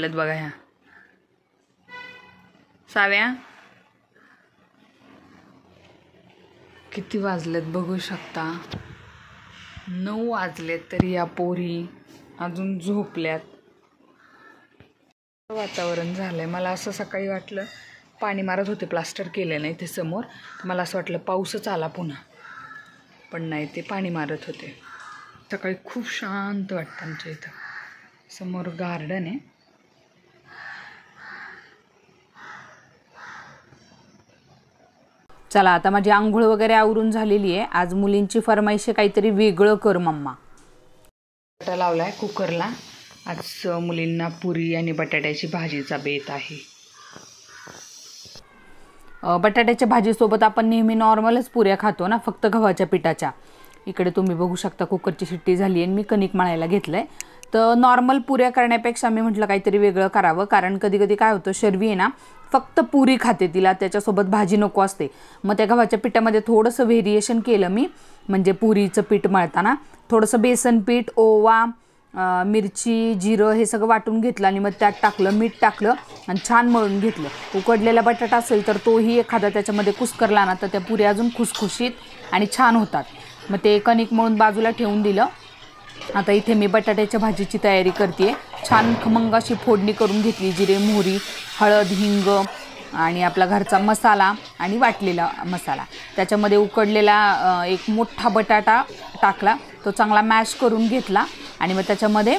झोपल्यात बघा ह्या. साव्या किती वाजलेत बघू शकता. 9 वाजलेत तरी या पोरी अजून झोपल्यात. वातावरण झालंय. मला असं सकाळी वाटलं, पाणी मारत होते, प्लास्टर केलं नाही ते समोर, मला असं वाटलं पाऊसच आला पुन्हा, पण नाही, ते पाणी मारत होते. सकाळी खूप शांत वाटतं. आमच्या इथं समोर गार्डन आहे. चला आता माझी आंघोळ वगैरे आवरून झालेली आहे. आज मुलींची फरमाईश काहीतरी वेगळं कर मम्मा. बटाटा लावलाय कुकरला. आज मुलींना पुरी आणि बटाट्याची भाजीचा बेत आहे. बटाट्याच्या भाजीसोबत आपण नेहमी नॉर्मलच पुऱ्या खातो ना, फक्त गव्हाच्या पिठाच्या. इकडे तुम्ही बघू शकता कुकरची शिट्टी झाली आणि मी कणिक मळायला घेतलंय. तर नॉर्मल पुऱ्या करण्यापेक्षा मी म्हटलं काहीतरी वेगळं करावं, कारण कधी कधी काय होतं, शर्वी आहे ना फक्त पुरी खाते, तिला त्याच्यासोबत भाजी नको असते. मग त्या गव्हाच्या पिठामध्ये थोडंसं व्हेरिएशन केलं मी, म्हणजे पुरीचं पीठ मळताना थोडंसं बेसन पीठ, ओवा, मिरची, जिरं हे सगळं वाटून घेतलं आणि मग त्यात टाकलं, मीठ टाकलं आणि छान मळून घेतलं. उकडलेला बटाटा असेल तर तोही एखादा त्याच्यामध्ये कुस्करला ना, तर त्या पुऱ्या अजून खुसखुशीत आणि छान होतात. मग ते कणिक मळून बाजूला ठेवून दिलं. आता इथे मी बटाट्याच्या भाजीची तयारी करते. छान खमंग अशी फोडणी करून घेतली. जिरे, मोहरी, हळद, हिंग आणि आपला घरचा मसाला आणि वाटलेला मसाला. त्याच्यामध्ये उकडलेला एक मोठा बटाटा टाकला, तो चांगला मॅश करून घेतला आणि मग त्याच्यामध्ये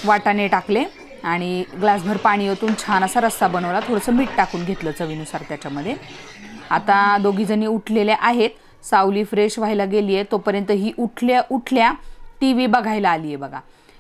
वाटाणे टाकले आणि ग्लासभर पाणी ओतून छान असा रस्सा बनवला. थोडंसं मीठ टाकून घेतलं चवीनुसार त्याच्यामध्ये. आता दोघीजणी उठलेल्या आहेत. सावली फ्रेश व्हायला गेली आहे, तोपर्यंत ही उठल्या TV बघायला आली आहे बघा.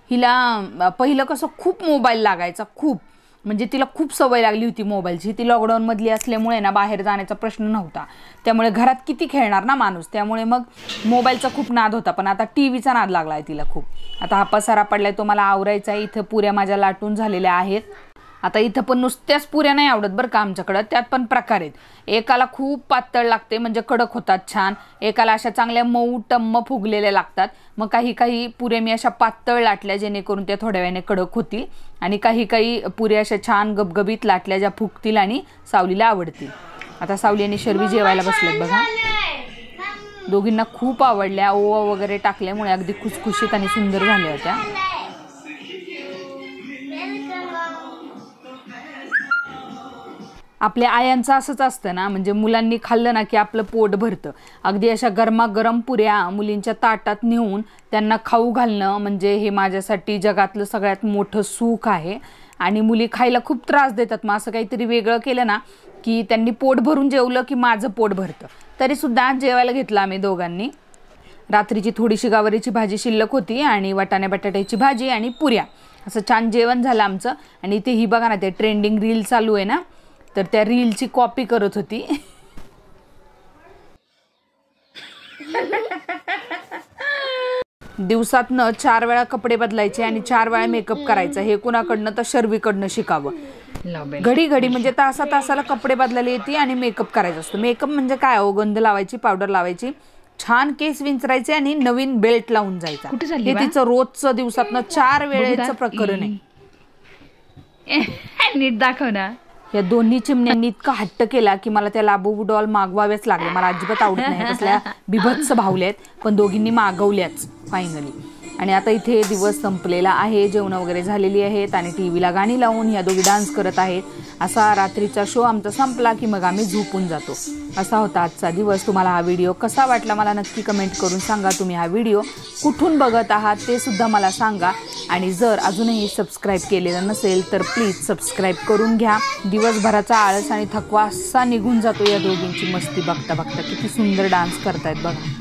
हिला पहिलं कसं खूप मोबाईल लागायचा, खूप म्हणजे तिला खूप सवय लागली होती मोबाईलची. ती लॉकडाऊनमधली असल्यामुळे ना बाहेर जाण्याचा प्रश्न नव्हता, त्यामुळे घरात किती खेळणार ना माणूस, त्यामुळे मग मोबाईलचा खूप नाद होता. पण आता TVचा नाद लागला आहे तिला खूप. आता हा पसारा पडलाय, तो मला आवरायचा आहे. इथं पुऱ्या माझ्या लाटून झालेल्या आहेत. आता इथं पण नुसत्याच पुऱ्या नाही आवडत बरं का आमच्याकडं, त्यात पण प्रकार आहेत. एकाला खूप पातळ लागते म्हणजे कडक होतात छान, एकाला अशा चांगल्या मऊ टम्म फुगलेल्या लागतात. मग काही पुऱ्या मी अशा पातळ लाटल्या जेणेकरून त्या थोड्या वेळाने कडक होतील, आणि काही पुऱ्या अशा छान गबगबीत लाटल्या ज्या फुगतील आणि सावलीला आवडतील. आता सावली आणि शर्वी जेवायला बसलेत बघा. दोघींना खूप आवडल्या. ओवा वगैरे टाकल्यामुळे अगदी खुसखुशीत आणि सुंदर झाल्या होत्या. आपल्या आयांचं असंच असतं ना, म्हणजे मुलांनी खाल्लं ना की आपलं पोट भरतं. अगदी अशा गरमागरम पुऱ्या मुलींच्या ताटात नेऊन त्यांना खाऊ घालणं म्हणजे हे माझ्यासाठी जगातलं सगळ्यात मोठं सुख आहे. आणि मुली खायला खूप त्रास देतात. मग असं काहीतरी वेगळं केलं ना की त्यांनी पोट भरून जेवलं की माझं पोट भरतं. तरीसुद्धा जेवायला घेतलं आम्ही दोघांनी. रात्रीची थोडीशी गवारीची भाजी शिल्लक होती आणि वाटाणे बटाट्याची भाजी आणि पुऱ्या, असं छान जेवण झालं आमचं. आणि इथे ही बघा ना, ते ट्रेंडिंग रील चालू आहे ना, तर त्या रीलची कॉपी करत होती. दिवसातनं 4 वेळा कपडे बदलायचे आणि 4 वेळा मेकअप करायचा. हे कुणाकडनं तर शर्वीकडनं शिकावं. घडी म्हणजे तासाला कपडे बदलायला येते आणि मेकअप करायचा असतो. मेकअप म्हणजे काय हो, गंध लावायची, पावडर लावायची, छान केस विंचरायचे आणि नवीन बेल्ट लावून जायचा. हे तिचं रोजचं दिवसातनं 4 वेळेचं प्रकरण आहे. नीट दाखव ना. या दोन्ही चिमण्यांनी इतका हट्ट केला की मला त्या लाबू डॉल मागवाव्याच लागले. मला अजिबात आवडत नाही, कसल्या बिभत्स भावल्यात, पण दोघींनी मागवल्याच फायनली. आणि आता इथे दिवस संपलेला आहे. जेवण वगैरे झालेली आहेत आणि TVला गाणी लावून ह्या दोघी डान्स करत आहेत. असा रात्रीचा शो आमचा संपला की मग आम्ही झोपून जातो. असा होता आजचा दिवस. तुम्हाला हा व्हिडिओ कसा वाटला मला नक्की कमेंट करून सांगा. तुम्ही हा व्हिडिओ कुठून बघत आहात ते सुद्धा मला सांगा. आणि जर अजूनही सबस्क्राईब केलेलं नसेल तर प्लीज सबस्क्राईब करून घ्या. दिवसभराचा आळस आणि थकवा असा निघून जातो या दोघींची मस्ती बघता बघता. किती सुंदर डान्स करतायत बघा.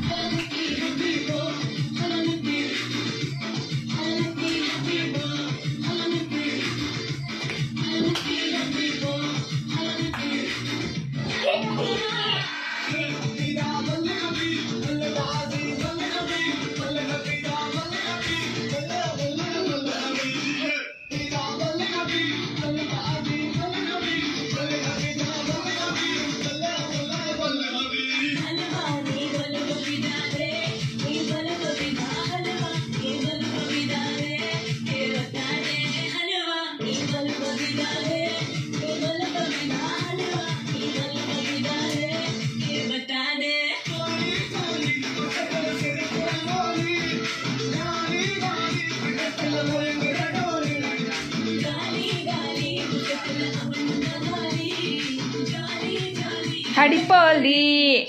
हडीपली